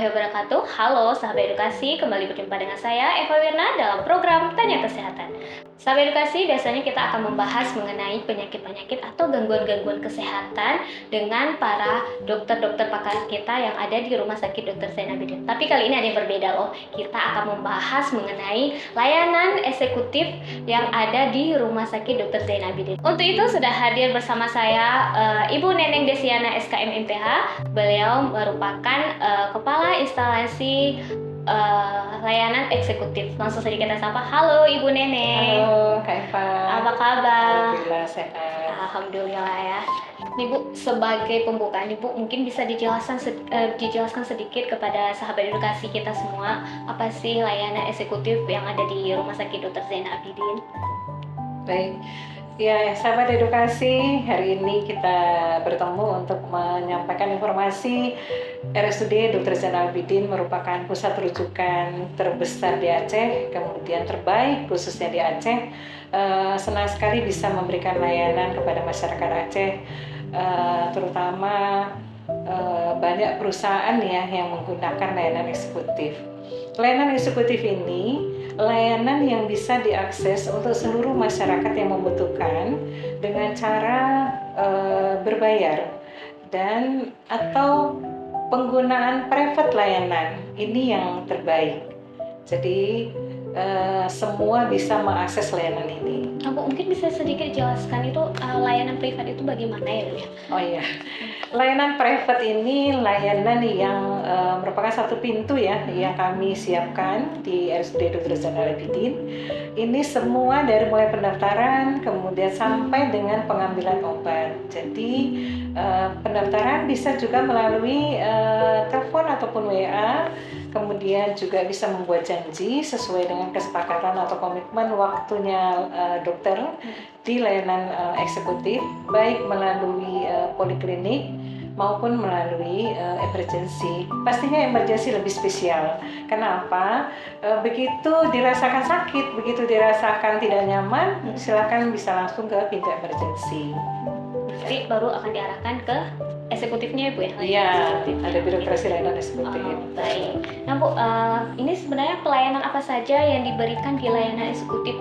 warahmatullahi wabarakatuh. Halo sahabat edukasi, kembali berjumpa dengan saya Eva Wirna dalam program Tanya Kesehatan. Sahabat edukasi, biasanya kita akan membahas mengenai penyakit-penyakit atau gangguan-gangguan kesehatan dengan para dokter-dokter pakar kita yang ada di Rumah Sakit Dr. Zain Abidin. Tapi kali ini ada yang berbeda loh. Kita akan membahas mengenai layanan eksekutif yang ada di Rumah Sakit Dr. Zain Abidin. Untuk itu sudah hadir bersama saya Ibu Neneng Desiana SKM MPH. Beliau merupakan Kepala Instalasi Layanan Eksekutif. Langsung saja kita sapa. Halo Ibu Neneng. Halo Kak Eva. Apa kabar? Alhamdulillah sehat. Alhamdulillah ya. Nih Bu, sebagai pembukaan Ibu mungkin bisa dijelaskan sedikit kepada sahabat edukasi kita semua, apa sih layanan eksekutif yang ada di Rumah Sakit Dr. Zain Abidin? Baik. Ya, sahabat edukasi, hari ini kita bertemu untuk menyampaikan informasi RSUD Dr. Zain Abidin merupakan pusat rujukan terbesar di Aceh, kemudian terbaik khususnya di Aceh. Senang sekali bisa memberikan layanan kepada masyarakat Aceh, terutama banyak perusahaan ya yang menggunakan layanan eksekutif. Layanan eksekutif ini layanan yang bisa diakses untuk seluruh masyarakat yang membutuhkan dengan cara berbayar dan atau penggunaan private layanan. Ini yang terbaik. Jadi semua bisa mengakses layanan ini. Bu, mungkin bisa sedikit jelaskan itu layanan privat itu bagaimana ya Bu? Oh iya, layanan private ini layanan yang merupakan satu pintu ya yang kami siapkan di RSUD Dr. Zain Abidin. Ini semua dari mulai pendaftaran kemudian sampai dengan pengambilan obat. Jadi pendaftaran bisa juga melalui telepon ataupun WA. Kemudian juga bisa membuat janji sesuai dengan kesepakatan atau komitmen waktunya dokter di layanan eksekutif, baik melalui poliklinik maupun melalui emergency. Pastinya emergency lebih spesial. Kenapa? Begitu dirasakan sakit, begitu dirasakan tidak nyaman, silakan bisa langsung ke pintu emergency. Jadi baru akan diarahkan ke eksekutifnya ya Bu ya? Iya, ada birokrasi layanan eksekutif. Baik. Nah Bu, ini sebenarnya pelayanan apa saja yang diberikan di layanan eksekutif?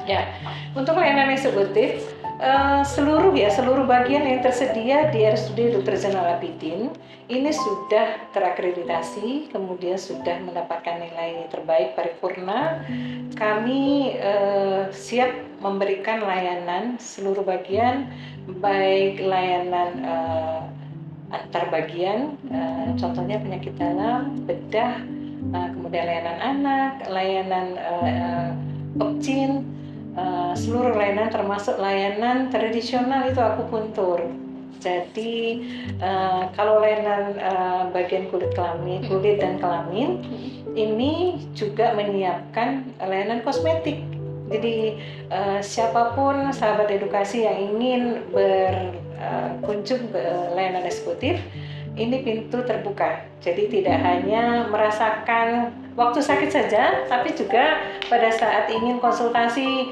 Ya, untuk layanan eksekutif seluruh bagian yang tersedia di RSUD Dr. Zain Abidin ini sudah terakreditasi, kemudian sudah mendapatkan nilai terbaik paripurna. Kami siap memberikan layanan seluruh bagian, baik layanan antar bagian, contohnya penyakit dalam, bedah, kemudian layanan anak, layanan opcin, seluruh layanan termasuk layanan tradisional itu akupuntur. Jadi kalau layanan bagian kulit dan kelamin ini juga menyiapkan layanan kosmetik. Jadi siapapun sahabat edukasi yang ingin berkunjung ke layanan eksekutif, ini pintu terbuka. Jadi tidak hanya merasakan waktu sakit saja, tapi juga pada saat ingin konsultasi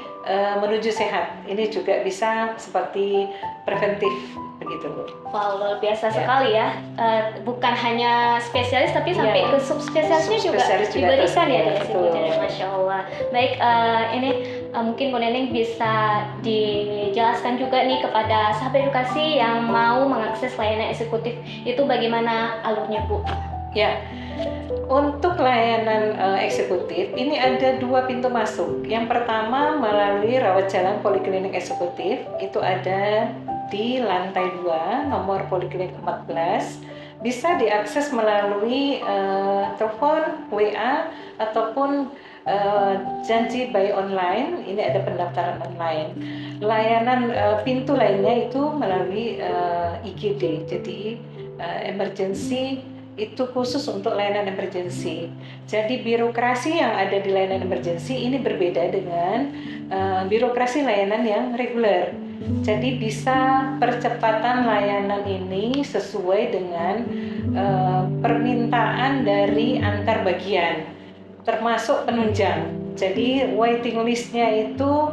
menuju sehat, ini juga bisa seperti preventif begitu Bu. Wow, luar biasa sekali ya. Bukan hanya spesialis tapi sampai ke subspesialisnya juga diberikan ya di eksekutif. Masya Allah. Baik, ini mungkin Bu Neneng bisa dijelaskan juga nih kepada sahabat edukasi yang mau mengakses layanan eksekutif itu bagaimana alurnya Bu? Ya, untuk layanan eksekutif ini ada dua pintu masuk. Yang pertama melalui rawat jalan poliklinik eksekutif, itu ada di lantai 2 nomor poliklinik 14. Bisa diakses melalui telepon, WA ataupun janji by online. Ini ada pendaftaran online. Layanan pintu lainnya itu melalui IGD. Jadi emergency itu khusus untuk layanan emergency. Jadi birokrasi yang ada di layanan emergency ini berbeda dengan birokrasi layanan yang reguler. Jadi bisa percepatan layanan ini sesuai dengan permintaan dari antar bagian, termasuk penunjang. Jadi waiting listnya itu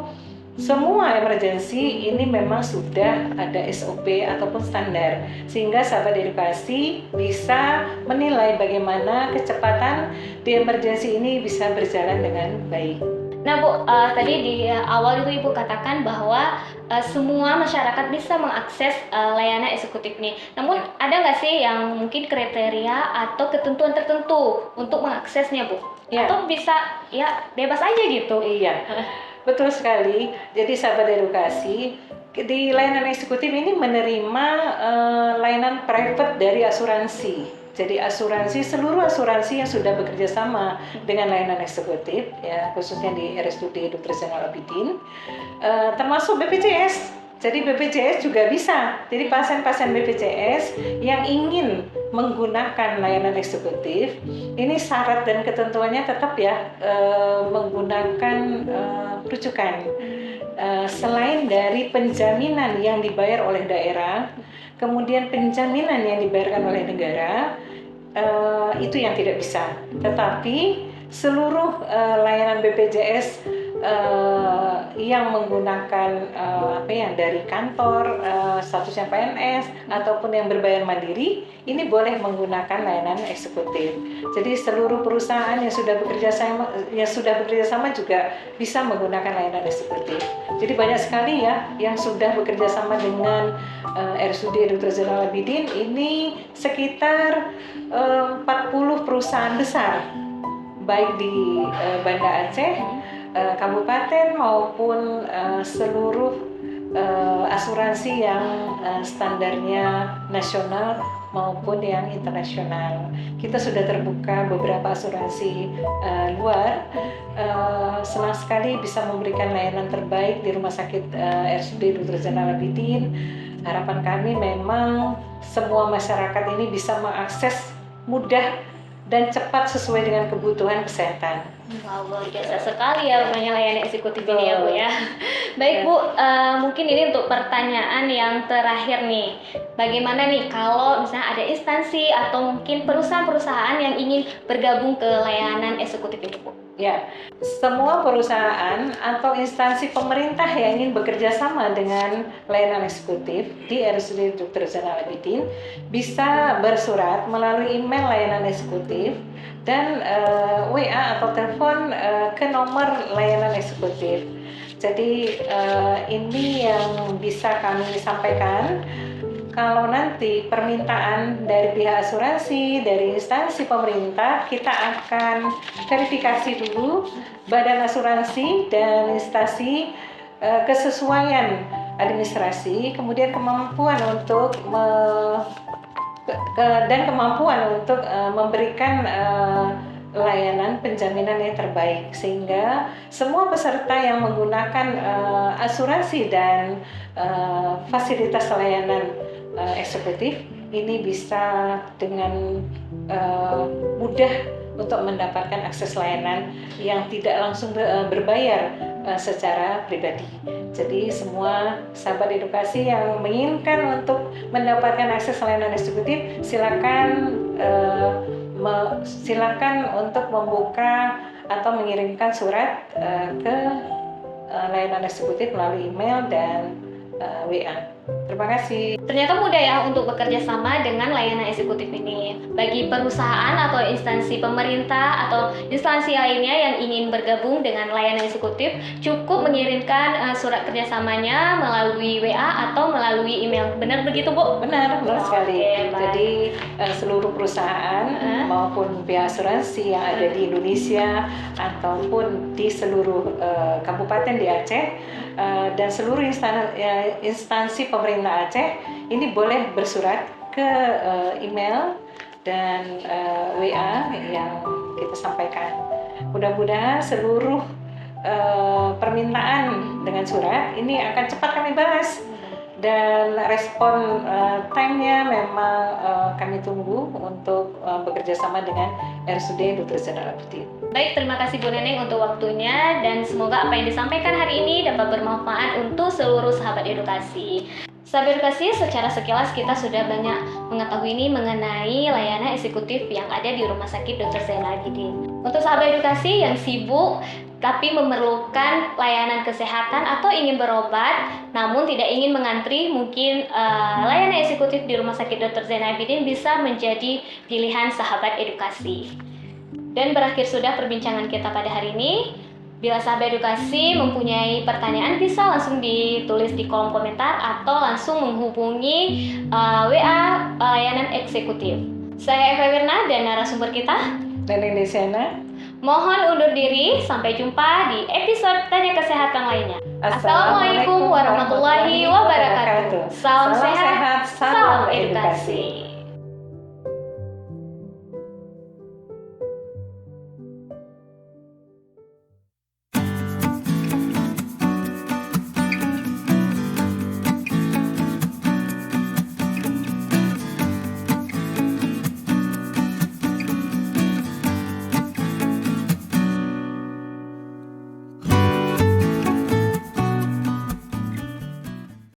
semua emergensi ini memang sudah ada SOP ataupun standar, sehingga sahabat edukasi bisa menilai bagaimana kecepatan di emergensi ini bisa berjalan dengan baik. Nah Bu, tadi di awal itu Ibu katakan bahwa semua masyarakat bisa mengakses layanan eksekutif ini. Namun ada nggak sih yang mungkin kriteria atau ketentuan tertentu untuk mengaksesnya Bu? Ya. Atau bisa ya bebas aja gitu? Iya, betul sekali. Jadi sahabat edukasi, di layanan eksekutif ini menerima layanan private dari asuransi. Jadi seluruh asuransi yang sudah bekerja sama dengan layanan eksekutif, ya khususnya di RSUD Dr. Zainal Abidin, termasuk BPJS. Jadi BPJS juga bisa. Jadi pasien-pasien BPJS yang ingin menggunakan layanan eksekutif, ini syarat dan ketentuannya tetap ya menggunakan rujukan. Selain dari penjaminan yang dibayar oleh daerah, kemudian penjaminan yang dibayarkan oleh negara, itu yang tidak bisa. Tetapi seluruh layanan BPJS yang menggunakan yang dari kantor, statusnya PNS ataupun yang berbayar mandiri, ini boleh menggunakan layanan eksekutif. Jadi seluruh perusahaan yang sudah bekerja sama juga bisa menggunakan layanan eksekutif. Jadi banyak sekali ya yang sudah bekerja sama dengan RSUD Dr. Zainal Abidin, ini sekitar 40 perusahaan besar, baik di Banda Aceh, kabupaten maupun seluruh asuransi yang standarnya nasional maupun yang internasional. Kita sudah terbuka beberapa asuransi luar, senang sekali bisa memberikan layanan terbaik di Rumah Sakit RSUD Dr. Zainal Abidin. Harapan kami memang semua masyarakat ini bisa mengakses mudah dan cepat sesuai dengan kebutuhan kesehatan. Wow, luar biasa sekali ya rupanya layanan eksekutif ini ya Bu ya. Baik Bu, mungkin ini untuk pertanyaan yang terakhir nih. Bagaimana nih kalau misalnya ada instansi atau mungkin perusahaan-perusahaan yang ingin bergabung ke layanan eksekutif ini Bu? Ya, semua perusahaan atau instansi pemerintah yang ingin bekerja sama dengan layanan eksekutif di RSUD Dr. Zainal Abidin bisa bersurat melalui email layanan eksekutif dan WA atau telepon ke nomor layanan eksekutif. Jadi ini yang bisa kami sampaikan. Kalau nanti permintaan dari pihak asuransi, dari instansi pemerintah, kita akan verifikasi dulu badan asuransi dan instansi kesesuaian administrasi, kemudian kemampuan untuk memberikan layanan penjaminan yang terbaik, sehingga semua peserta yang menggunakan asuransi dan fasilitas layanan eksekutif ini bisa dengan mudah untuk mendapatkan akses layanan yang tidak langsung berbayar secara pribadi. Jadi semua sahabat edukasi yang menginginkan untuk mendapatkan akses layanan eksekutif, silakan untuk membuka atau mengirimkan surat ke layanan eksekutif melalui email dan WA. Terima kasih. Ternyata mudah ya untuk bekerja sama dengan layanan eksekutif ini. Bagi perusahaan atau instansi pemerintah atau instansi lainnya yang ingin bergabung dengan layanan eksekutif, cukup mengirimkan surat kerjasamanya melalui WA atau melalui email. Benar begitu Bu? Benar sekali. Oke, jadi seluruh perusahaan maupun pihak asuransi yang ada di Indonesia ataupun di seluruh kabupaten di Aceh dan seluruh instansi pemerintah Aceh ini boleh bersurat ke email dan WA yang kita sampaikan. Mudah-mudahan seluruh permintaan dengan surat ini akan cepat kami bahas dan respon time-nya memang kami tunggu untuk bekerja sama dengan RSUD Dr. Zainal Abidin. Baik, terima kasih Bu Neneng untuk waktunya dan semoga apa yang disampaikan hari ini dapat bermanfaat untuk seluruh sahabat edukasi. Sahabat edukasi, secara sekilas kita sudah banyak mengetahui ini mengenai layanan eksekutif yang ada di Rumah Sakit Dr. Zainal Abidin. Untuk sahabat edukasi yang sibuk tapi memerlukan layanan kesehatan atau ingin berobat namun tidak ingin mengantri, mungkin layanan eksekutif di Rumah Sakit Dr. Zainal Abidin bisa menjadi pilihan sahabat edukasi. Dan berakhir sudah perbincangan kita pada hari ini. Bila sahabat edukasi mempunyai pertanyaan bisa langsung ditulis di kolom komentar atau langsung menghubungi WA layanan eksekutif. Saya Eva Wirna dan narasumber kita Neneng Desiana. mohon undur diri, sampai jumpa di episode Tanya Kesehatan lainnya. Assalamualaikum warahmatullahi wabarakatuh. Salam sehat, salam edukasi.